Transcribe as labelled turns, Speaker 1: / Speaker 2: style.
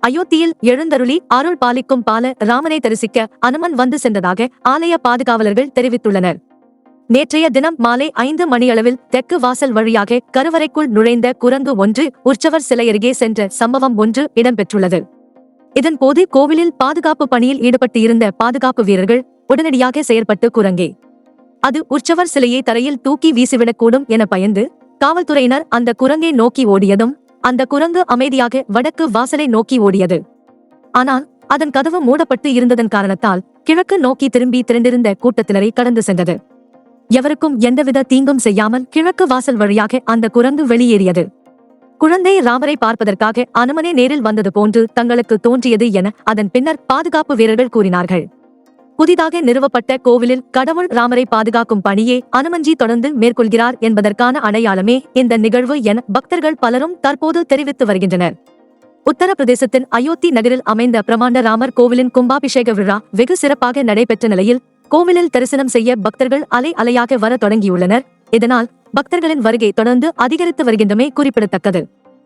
Speaker 1: அயோத்தியில் எழுந்தருளி அருள் பாலிக்கும் பால ராமனை தரிசிக்க அனுமன் வந்து சென்றதாக ஆலய பாதுகாவலர்கள் தெரிவித்துள்ளனர். நேற்றைய தினம் மாலை 5 மணியளவில் தெற்கு வாசல் வழியாக கருவறைக்குள் நுழைந்த குரங்கு ஒன்று உற்சவர் சிலை அருகே சென்ற சம்பவம் ஒன்று இடம்பெற்றுள்ளது. இதன்போது கோவிலில் பாதுகாப்பு பணியில் ஈடுபட்டு இருந்த பாதுகாப்பு வீரர்கள் உடனடியாக செயற்பட்டு குரங்கே அது உற்சவர் சிலையை தரையில் தூக்கி வீசிவிடக்கூடும் என பயந்து காவல்துறையினர் அந்த குரங்கை நோக்கி ஓடியதும் அந்த குரங்கு அமைதியாக வடக்கு வாசலை நோக்கி ஓடியது. ஆனால் அதன் கதவு மூடப்பட்டு இருந்ததன் காரணத்தால் கிழக்கு நோக்கி திரும்பி திரண்டிருந்த கூட்டத்தினரை கடந்து சென்றது. எவருக்கும் எந்தவித தீங்கும் செய்யாமல் கிழக்கு வாசல் வழியாக அந்த குரங்கு வெளியேறியது. குழந்தை ராமரை பார்ப்பதற்காக அனுமனே நேரில் வந்தது போன்று தங்களுக்கு தோன்றியது என அதன் பின்னர் பாதுகாப்பு வீரர்கள் கூறினார்கள். புதிதாக நிறுவப்பட்ட கோவிலில் கடவுள் ராமரை பாதுகாக்கும் பணியை அனுமன்ஜி தொடர்ந்து மேற்கொள்கிறார் என்பதற்கான அடையாளமே இந்த நிகழ்வு என பக்தர்கள் பலரும் தற்போது தெரிவித்து வருகின்றனர். உத்தரப்பிரதேசத்தின் அயோத்தி நகரில் அமைந்த பிரமாண்ட ராமர் கோவிலின் கும்பாபிஷேக விழா வெகு சிறப்பாக நடைபெற்ற நிலையில் கோவிலில் தரிசனம் செய்ய பக்தர்கள் அலை அலையாக வர தொடங்கியுள்ளனர். இதனால் பக்தர்களின் வருகை தொடர்ந்து அதிகரித்து வருகின்றமை குறிப்பிடத்தக்கது.